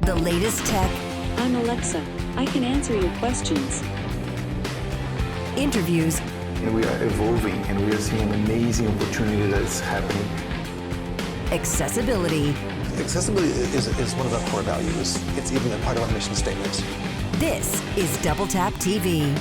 The latest tech. I'm Alexa. I can answer your questions. Interviews. And we are evolving, and we are seeing an amazing opportunity that's happening. Accessibility. Accessibility is one of our core values. It's even a part of our mission statement. This is DoubleTap TV.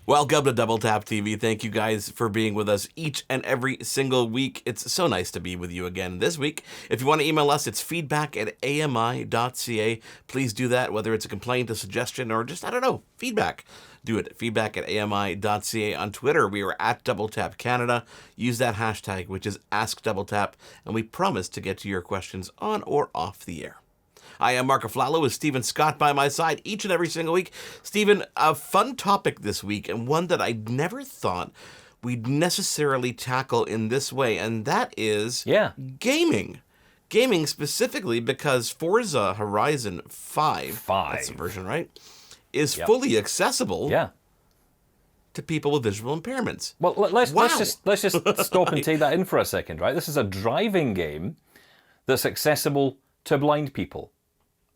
Welcome to DoubleTap TV. Thank you guys for being with us each and every single week. It's so nice to be with you again this week. If you want to email us, it's feedback@AMI.CA. Please do that, whether it's a complaint, a suggestion, or just, I don't know, feedback. Do it. Feedback@AMI.CA. On Twitter, we are at DoubleTap Canada. Use that hashtag, which is AskDoubleTap, and we promise to get to your questions on or off the air. I am Marc Aflalo with Stephen Scott by my side each and every single week. Stephen, a fun topic this week, and one that I never thought we'd necessarily tackle in this way, and that is gaming. Gaming specifically because Forza Horizon 5, that's the version, right, is fully accessible to people with visual impairments. Well, let's just stop and take that in for a second, right? This is a driving game that's accessible to blind people.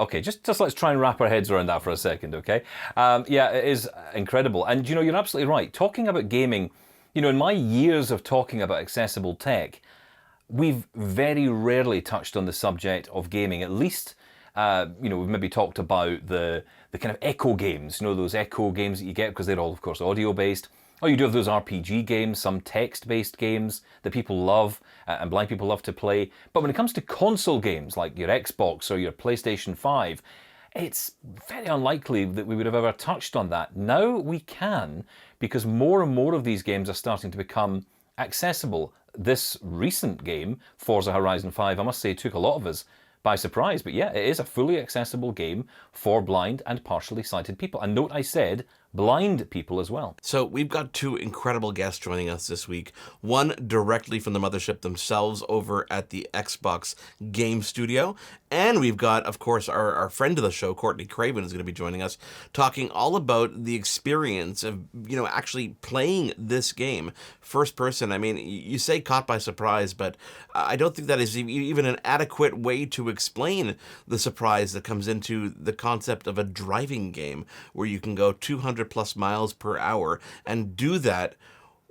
Okay, just let's try and wrap our heads around that for a second, okay? It is incredible. And, you're absolutely right. Talking about gaming, in my years of talking about accessible tech, we've very rarely touched on the subject of gaming. At least, we've maybe talked about the kind of echo games, those echo games that you get because they're all, of course, audio-based. Oh, you do have those RPG games, some text-based games that people love and blind people love to play. But when it comes to console games like your Xbox or your PlayStation 5, it's very unlikely that we would have ever touched on that. Now we can, because more and more of these games are starting to become accessible. This recent game, Forza Horizon 5, I must say, took a lot of us by surprise. But yeah, it is a fully accessible game for blind and partially sighted people. And note I said blind people as well. So we've got two incredible guests joining us this week. One directly from the mothership themselves over at the Xbox Game Studio. And we've got, of course, our friend of the show, Cortney Craven, is going to be joining us, talking all about the experience of, actually playing this game first person. I mean, you say caught by surprise, but I don't think that is even an adequate way to explain the surprise that comes into the concept of a driving game where you can go 200 plus miles per hour and do that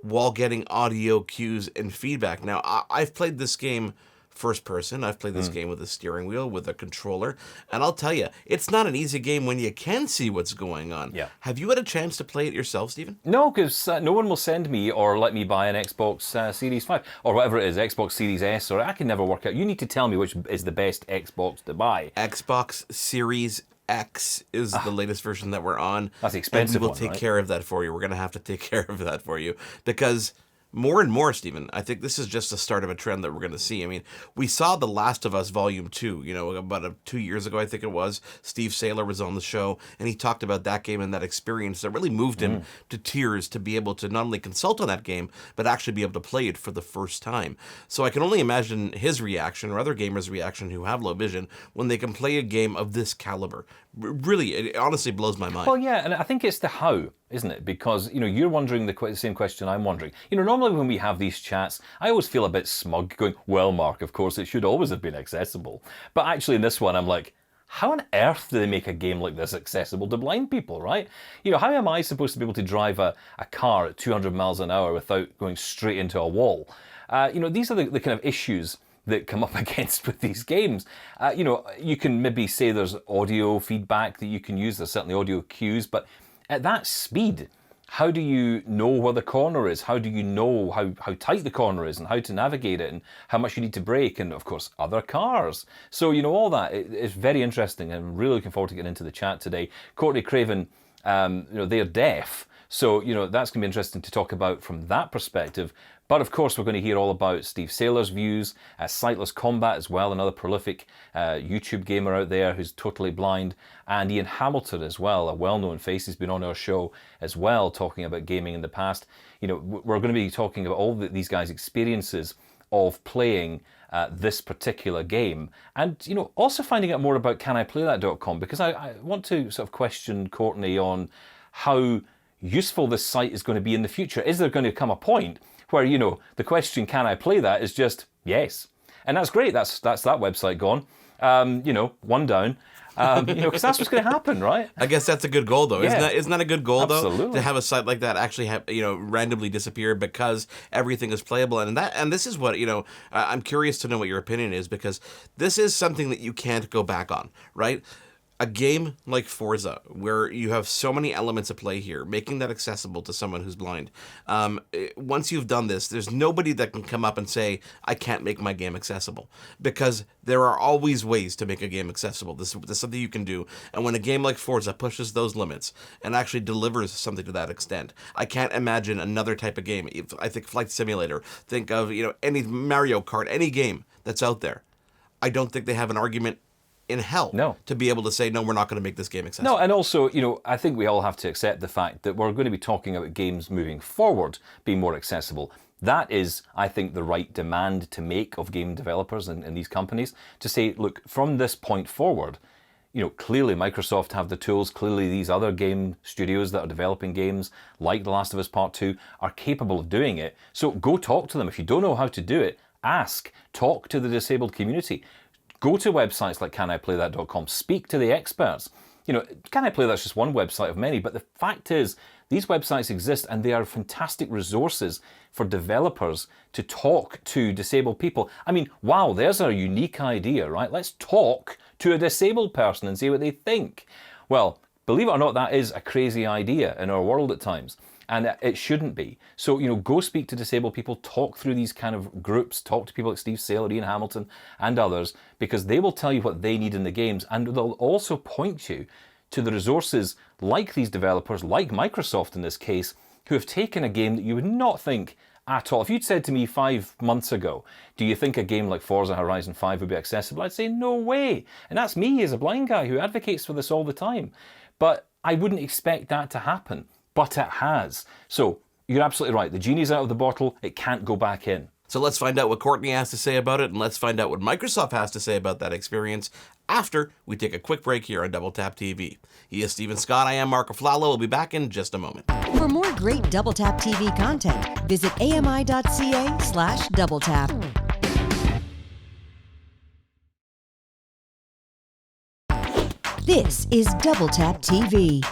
while getting audio cues and feedback. Now, I've played this game first person. I've played this game with a steering wheel, with a controller, and I'll tell you, it's not an easy game when you can see what's going on. Yeah. Have you had a chance to play it yourself, Stephen? No, because no one will send me or let me buy an Xbox Series 5 or whatever it is, Xbox Series S, or I can never work out. You need to tell me which is the best Xbox to buy. Xbox Series X is the latest version that we're on. That's the expensive one. one, We'll take care of that for you. We're going to have to take care of that for you because more and more, Stephen, I think this is just the start of a trend that we're going to see. I mean, we saw The Last of Us Volume 2, about 2 years ago, I think it was. Steve Saylor was on the show, and he talked about that game and that experience that really moved him to tears to be able to not only consult on that game, but actually be able to play it for the first time. So I can only imagine his reaction or other gamers' reaction who have low vision when they can play a game of this caliber. Really, it honestly blows my mind. Well, yeah, and I think it's the how, isn't it? Because, you're wondering the same question I'm wondering. Normally when we have these chats, I always feel a bit smug going, well, Mark, of course, it should always have been accessible. But actually in this one, I'm like, how on earth do they make a game like this accessible to blind people, right? How am I supposed to be able to drive a car at 200 miles an hour without going straight into a wall? These are the kind of issues that come up against with these games. You can maybe say there's audio feedback that you can use, there's certainly audio cues, but at that speed, how do you know where the corner is? How do you know how tight the corner is and how to navigate it and how much you need to brake and, of course, other cars? So, all that, it's very interesting. I'm really looking forward to getting into the chat today. Cortney Craven, they're deaf, so, that's going to be interesting to talk about from that perspective. But of course, we're going to hear all about Steve Saylor's views, Sightless Combat as well, another prolific YouTube gamer out there who's totally blind, and Ian Hamilton as well, a well-known face. He's been on our show as well, talking about gaming in the past. We're going to be talking about all these guys' experiences of playing this particular game, and also finding out more about caniplaythat.com, because I want to sort of question Cortney on how useful this site is going to be in the future. Is there going to come a point where, the question, can I play that, is just yes. And that's great. That's that website gone. one down. Because that's what's going to happen, right? I guess that's a good goal, though. Yeah. Isn't that a good goal, Absolutely. though? To have a site like that actually randomly disappear because everything is playable, and this is what I'm curious to know what your opinion is, because this is something that you can't go back on, right? A game like Forza, where you have so many elements at play here, making that accessible to someone who's blind. Once you've done this, there's nobody that can come up and say, I can't make my game accessible, because there are always ways to make a game accessible. This is something you can do. And when a game like Forza pushes those limits and actually delivers something to that extent, I can't imagine another type of game. I think Flight Simulator, think of any Mario Kart, any game that's out there. I don't think they have an argument in hell to be able to say, no, we're not going to make this game accessible. No, and also, I think we all have to accept the fact that we're going to be talking about games moving forward being more accessible. That is, I think, the right demand to make of game developers and these companies, to say, look, from this point forward, clearly Microsoft have the tools, clearly these other game studios that are developing games like The Last of Us Part 2 are capable of doing it. So go talk to them. If you don't know how to do it, ask, talk to the disabled community. Go to websites like caniplaythat.com, speak to the experts. Can I Play That's just one website of many, but the fact is, these websites exist and they are fantastic resources for developers to talk to disabled people. I mean, wow, there's a unique idea, right? Let's talk to a disabled person and see what they think. Well, believe it or not, that is a crazy idea in our world at times. And it shouldn't be. So, go speak to disabled people, talk through these kind of groups, talk to people like Steve Saylor, Ian Hamilton, and others, because they will tell you what they need in the games, and they'll also point you to the resources like these developers, like Microsoft in this case, who have taken a game that you would not think at all. If you'd said to me 5 months ago, do you think a game like Forza Horizon 5 would be accessible? I'd say, no way. And that's me as a blind guy who advocates for this all the time. But I wouldn't expect that to happen. But it has. So you're absolutely right. The genie's out of the bottle. It can't go back in. So let's find out what Cortney has to say about it, and let's find out what Microsoft has to say about that experience after we take a quick break here on Double Tap TV. He is Stephen Scott. I am Marc Aflalo. We'll be back in just a moment. For more great Double Tap TV content, visit AMI.CA/DoubleTap. This is Double Tap TV.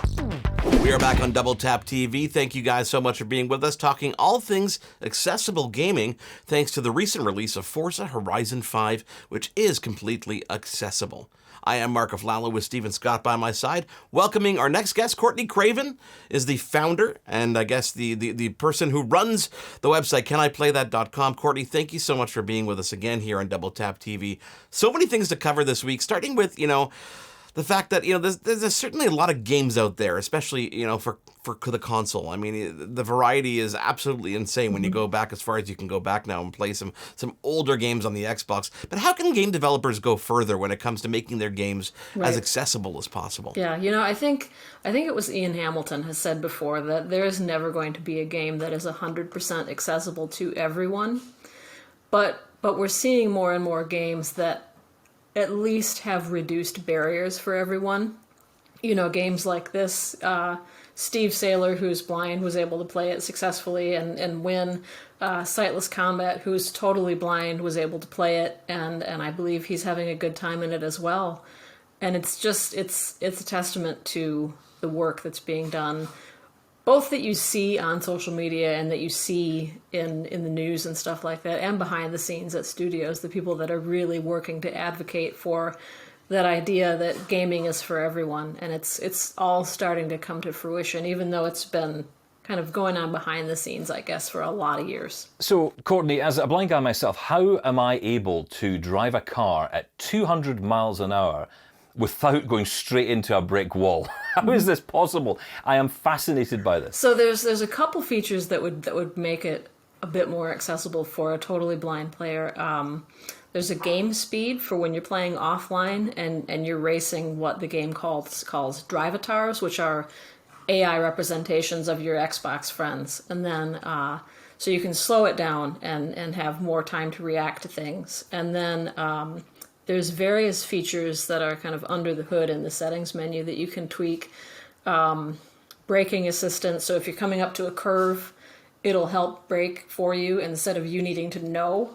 We are back on Double Tap TV. Thank you guys so much for being with us, talking all things accessible gaming, thanks to the recent release of Forza Horizon 5, which is completely accessible. I am Marc Aflalo with Stephen Scott by my side. Welcoming our next guest, Cortney Craven is the founder and I guess the person who runs the website caniplaythat.com. Cortney, thank you so much for being with us again here on Double Tap TV. So many things to cover this week, starting with, the fact that, there's certainly a lot of games out there, especially, for the console. I mean, the variety is absolutely insane when you go back as far as you can go back now and play some older games on the Xbox. But how can game developers go further when it comes to making their games as accessible as possible? Yeah, I think it was Ian Hamilton has said before that there is never going to be a game that is 100% accessible to everyone. But we're seeing more and more games that at least have reduced barriers for everyone. Games like this, Steve Saylor, who's blind, was able to play it successfully and win. Sightless Combat, who's totally blind, was able to play it, and I believe he's having a good time in it as well. And it's a testament to the work that's being done, both that you see on social media and that you see in the news and stuff like that, and behind the scenes at studios, the people that are really working to advocate for that idea that gaming is for everyone. And it's all starting to come to fruition, even though it's been kind of going on behind the scenes, I guess, for a lot of years. So, Cortney, as a blind guy myself, how am I able to drive a car at 200 miles an hour without going straight into a brick wall? How is this possible? I am fascinated by this. So there's a couple features that would make it a bit more accessible for a totally blind player. There's a game speed for when you're playing offline and you're racing what the game calls drivatars, which are AI representations of your Xbox friends. And then so you can slow it down and have more time to react to things. And then there's various features that are kind of under the hood in the settings menu that you can tweak. Braking assistance, so if you're coming up to a curve, it'll help brake for you instead of you needing to know.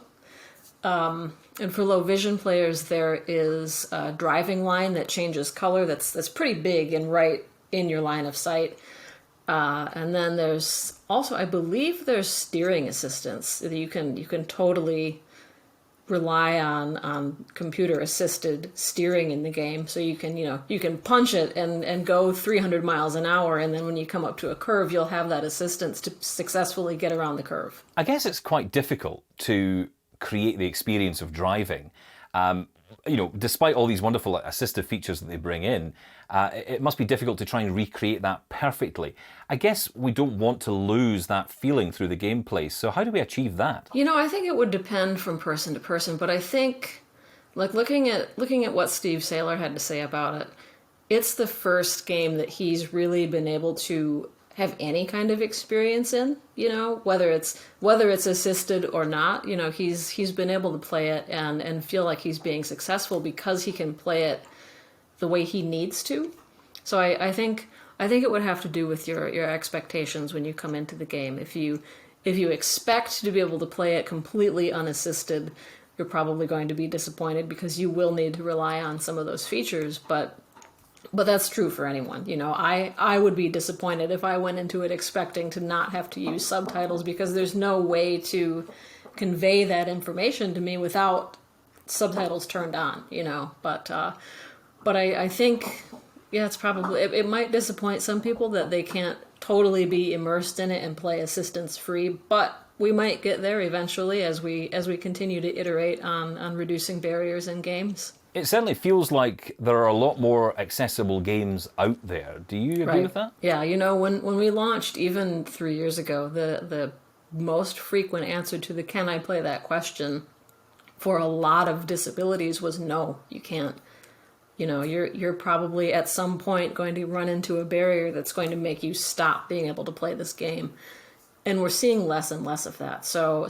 And for low vision players, there is a driving line that changes color. That's pretty big and right in your line of sight. And then there's also, I believe, there's steering assistance. You can totally rely on computer assisted steering in the game. So you can punch it and go 300 miles an hour, and then when you come up to a curve, you'll have that assistance to successfully get around the curve. I guess it's quite difficult to create the experience of driving. Despite all these wonderful assistive features that they bring in, it must be difficult to try and recreate that perfectly. I guess we don't want to lose that feeling through the gameplay, so how do we achieve that? I think it would depend from person to person, but I think, like, looking at what Steve Saylor had to say about it, it's the first game that he's really been able to have any kind of experience in, whether it's assisted or not. He's been able to play it and feel like he's being successful because he can play it the way he needs to. So I think it would have to do with your expectations when you come into the game. If you expect to be able to play it completely unassisted, you're probably going to be disappointed because you will need to rely on some of those features, but that's true for anyone. I would be disappointed if I went into it expecting to not have to use subtitles, because there's no way to convey that information to me without subtitles turned on, But I think, it's probably, it might disappoint some people that they can't totally be immersed in it and play assistance free, but we might get there eventually as we continue to iterate on reducing barriers in games. It certainly feels like there are a lot more accessible games out there. Do you agree with that? Yeah, when we launched, even 3 years ago, the most frequent answer to the "can I play that" question for a lot of disabilities was no, you can't. You're probably at some point going to run into a barrier that's going to make you stop being able to play this game. And we're seeing less and less of that. So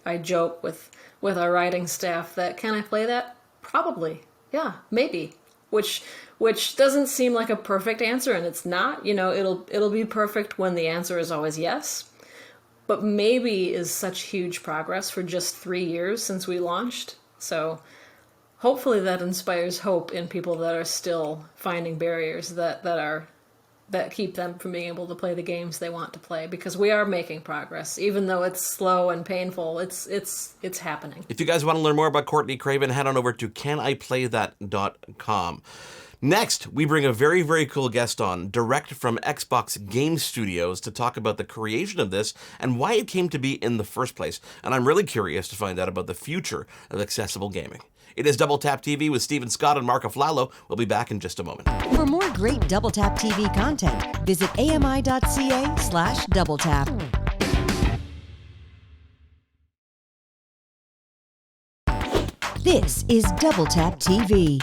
I joke with our writing staff that, can I play that? Probably. Yeah, maybe. Which doesn't seem like a perfect answer, and it's not. It'll be perfect when the answer is always yes. But maybe is such huge progress for just 3 years since we launched. So hopefully that inspires hope in people that are still finding barriers that keep them from being able to play the games they want to play, because we are making progress. Even though it's slow and painful, it's happening. If you guys want to learn more about Cortney Craven, head on over to caniplaythat.com. Next, we bring a very, very cool guest on, direct from Xbox Game Studios, to talk about the creation of this and why it came to be in the first place. And I'm really curious to find out about the future of accessible gaming. It is Double Tap TV with Stephen Scott and Marc Aflalo. We'll be back in just a moment. For more great Double Tap TV content, visit AMI.CA/DoubleTap. This is Double Tap TV.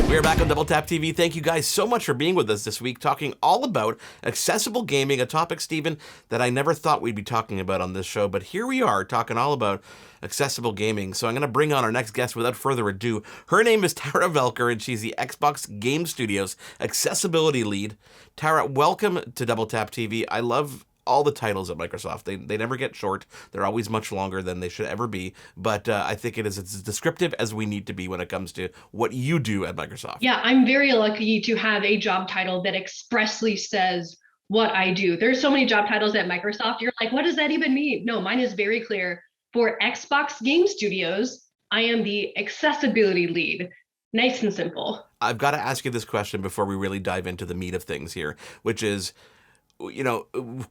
We're back on Double Tap TV. Thank you guys so much for being with us this week, talking all about accessible gaming, a topic, Stephen, that I never thought we'd be talking about on this show, but here we are talking all about accessible gaming. So I'm going to bring on our next guest without further ado. Her name is Tara Voelker, and she's the Xbox Game Studios accessibility lead. Tara, welcome to Double Tap TV. I love all the titles at Microsoft. They never get short. They're always much longer than they should ever be. But I think it's as descriptive as we need to be when it comes to what you do at Microsoft. Yeah, I'm very lucky to have a job title that expressly says what I do. There's so many job titles at Microsoft. You're like, what does that even mean? No, mine is very clear. For Xbox Game Studios, I am the accessibility lead. Nice and simple. I've got to ask you this question before we really dive into the meat of things here, which is,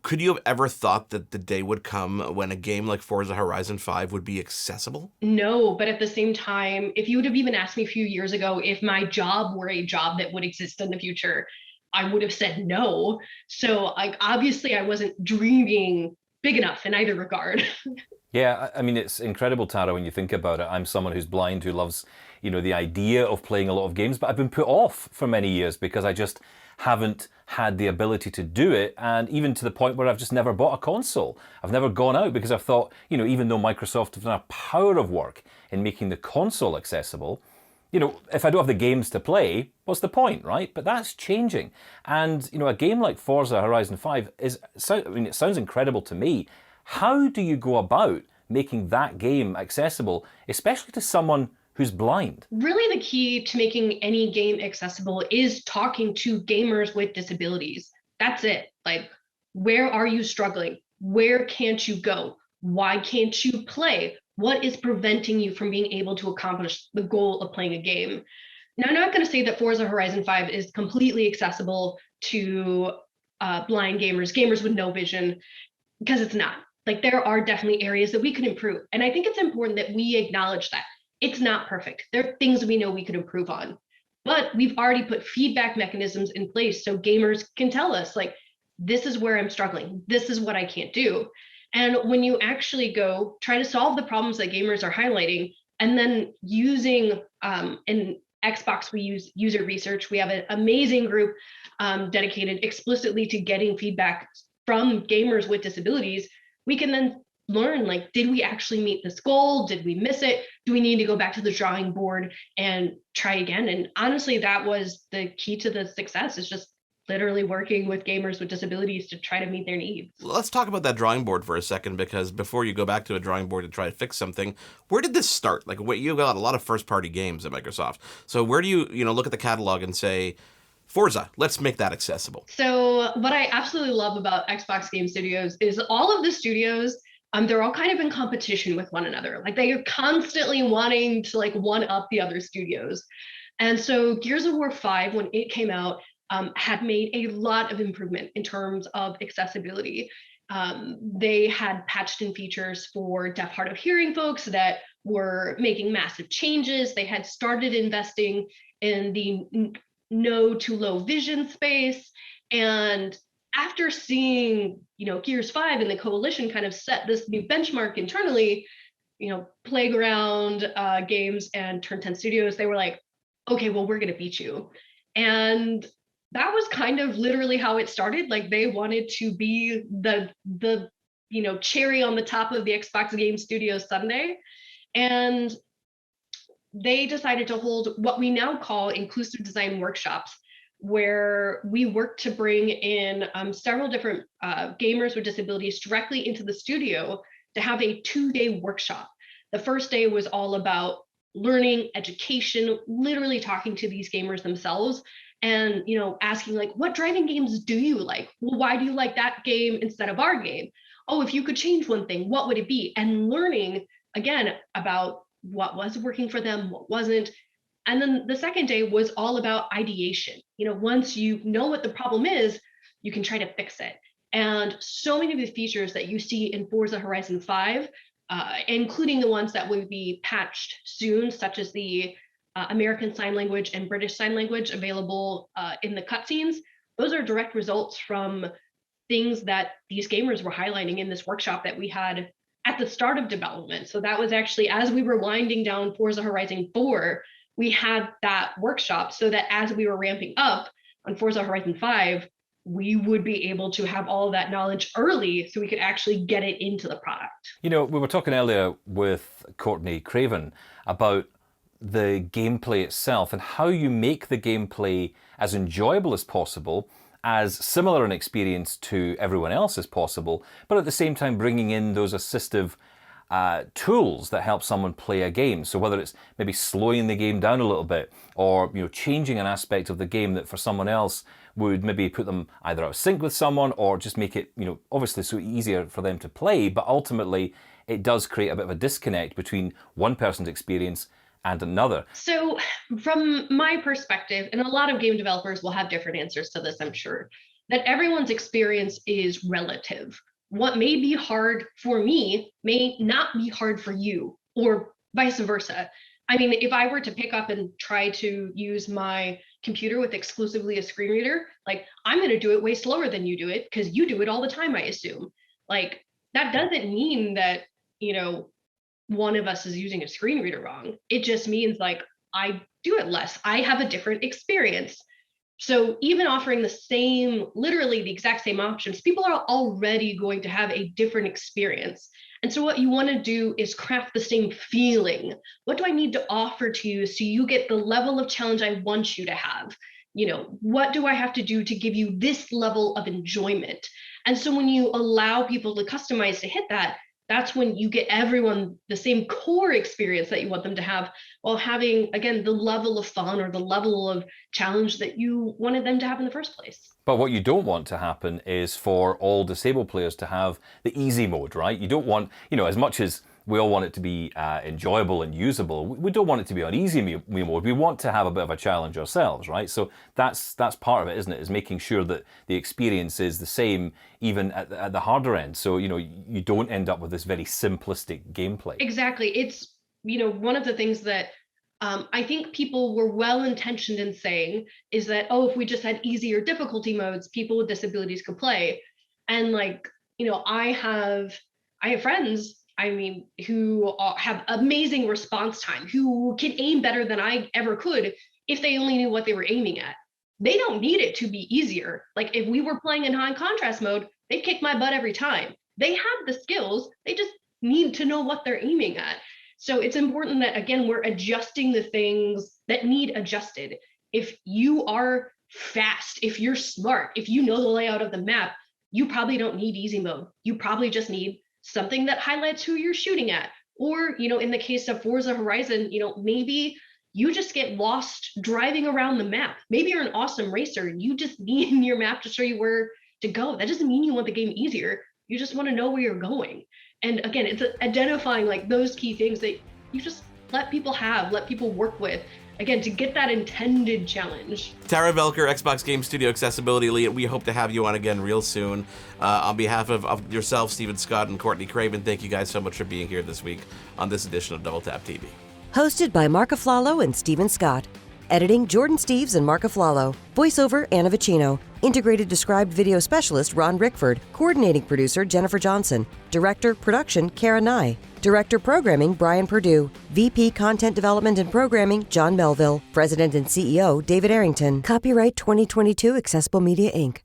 could you have ever thought that the day would come when a game like Forza Horizon 5 would be accessible? No, but at the same time, if you would have even asked me a few years ago if my job were a job that would exist in the future, I would have said no. So obviously I wasn't dreaming big enough in either regard. Yeah, I mean, it's incredible, Tara, when you think about it. I'm someone who's blind, who loves, the idea of playing a lot of games, but I've been put off for many years because I just haven't had the ability to do it, and even to the point where I've just never bought a console. I've never gone out because I've thought, even though Microsoft have done a power of work in making the console accessible, if I don't have the games to play, what's the point, right? But that's changing. And, a game like Forza Horizon 5 it sounds incredible to me. How do you go about making that game accessible, especially to someone who's blind? Really, the key to making any game accessible is talking to gamers with disabilities. That's it. Like, where are you struggling? Where can't you go? Why can't you play? What is preventing you from being able to accomplish the goal of playing a game? Now, I'm not going to say that Forza Horizon 5 is completely accessible to blind gamers with no vision, because it's not. Like, there are definitely areas that we could improve. And I think it's important that we acknowledge that. It's not perfect. There are things we know we could improve on, but we've already put feedback mechanisms in place so gamers can tell us, like, this is where I'm struggling. This is what I can't do. And when you actually go try to solve the problems that gamers are highlighting, and then using in Xbox, we use user research. We have an amazing group dedicated explicitly to getting feedback from gamers with disabilities. We can then learn, like, did we actually meet this goal? Did we miss it? Do we need to go back to the drawing board and try again? And honestly, that was the key to the success, is just literally working with gamers with disabilities to try to meet their needs. Let's talk about that drawing board for a second, because before you go back to a drawing board to try to fix something, where did this start? Like, you've got a lot of first-party games at Microsoft. So where do you look at the catalog and say, Forza, let's make that accessible? So what I absolutely love about Xbox Game Studios is all of the studios, they're all kind of in competition with one another. Like, they are constantly wanting to, like, one up the other studios. And so Gears of War 5, when it came out, had made a lot of improvement in terms of accessibility. They had patched in features for deaf, hard of hearing folks that were making massive changes. They had started investing in the no to low vision space. And after seeing, Gears 5 and the Coalition kind of set this new benchmark internally, Playground Games and Turn 10 Studios, they were like, okay, well, we're going to beat you. And that was kind of literally how it started. Like, they wanted to be the cherry on the top of the Xbox Game Studios sundae. And they decided to hold what we now call inclusive design workshops, where we work to bring in several different gamers with disabilities directly into the studio to have a 2-day workshop. The first day was all about learning, education, literally talking to these gamers themselves, and asking, like, what driving games do you like? Well, why do you like that game instead of our game? Oh, if you could change one thing, what would it be? And learning again about what was working for them, what wasn't. And then the second day was all about ideation. Once you know what the problem is, you can try to fix it. And so many of the features that you see in Forza Horizon 5, including the ones that will be patched soon, such as the American Sign Language and British Sign Language available in the cutscenes, those are direct results from things that these gamers were highlighting in this workshop that we had at the start of development. So that was actually, as we were winding down Forza Horizon 4, we had that workshop so that as we were ramping up on Forza Horizon 5, we would be able to have all of that knowledge early so we could actually get it into the product. We were talking earlier with Cortney Craven about the gameplay itself and how you make the gameplay as enjoyable as possible, as similar an experience to everyone else as possible, but at the same time bringing in those assistive tools that help someone play a game. So whether it's maybe slowing the game down a little bit, or changing an aspect of the game that for someone else would maybe put them either out of sync with someone, or just make it obviously so easier for them to play, but ultimately it does create a bit of a disconnect between one person's experience and another. So from my perspective, and a lot of game developers will have different answers to this, I'm sure, that everyone's experience is relative. What may be hard for me may not be hard for you, or vice versa. I mean, if I were to pick up and try to use my computer with exclusively a screen reader, like, I'm going to do it way slower than you do it, because you do it all the time, I assume. Like, that doesn't mean that, one of us is using a screen reader wrong. It just means, like, I do it less. I have a different experience. So even offering the same, literally the exact same options, people are already going to have a different experience. And so what you want to do is craft the same feeling. What do I need to offer to you so you get the level of challenge I want you to have? What do I have to do to give you this level of enjoyment? And so when you allow people to customize to hit that, that's when you get everyone the same core experience that you want them to have, while having, again, the level of fun or the level of challenge that you wanted them to have in the first place. But what you don't want to happen is for all disabled players to have the easy mode, right? You don't want, as much as we all want it to be enjoyable and usable, we don't want it to be on easy mode. We want to have a bit of a challenge ourselves, right? So that's part of it, isn't it? Is making sure that the experience is the same even at the harder end. So, you don't end up with this very simplistic gameplay. Exactly. It's, one of the things that I think people were well-intentioned in saying is that, if we just had easier difficulty modes, people with disabilities could play. And I have friends, who have amazing response time, who can aim better than I ever could if they only knew what they were aiming at. They don't need it to be easier. Like if we were playing in high contrast mode, they'd kick my butt every time. They have the skills, they just need to know what they're aiming at. So it's important that, again, we're adjusting the things that need adjusted. If you are fast, if you're smart, if you know the layout of the map, you probably don't need easy mode. You probably just need something that highlights who you're shooting at. Or, in the case of Forza Horizon, maybe you just get lost driving around the map. Maybe you're an awesome racer. You just need your map to show you where to go. That doesn't mean you want the game easier. You just want to know where you're going. And again, it's identifying those key things that you just let people work with, again, to get that intended challenge. Tara Voelker, Xbox Game Studio Accessibility Lead, we hope to have you on again real soon. On behalf of yourself, Stephen Scott, and Cortney Craven, thank you guys so much for being here this week on this edition of Double Tap TV. Hosted by Marc Aflalo and Stephen Scott. Editing Jordan Steeves and Marc Aflalo. Voiceover Anna Vicino. Integrated Described Video Specialist Ron Rickford. Coordinating Producer Jennifer Johnson. Director Production CARA Nye. Director Programming Brian Perdue. VP Content Development and Programming John Melville. President and CEO David Arrington. Copyright 2022 Accessible Media Inc.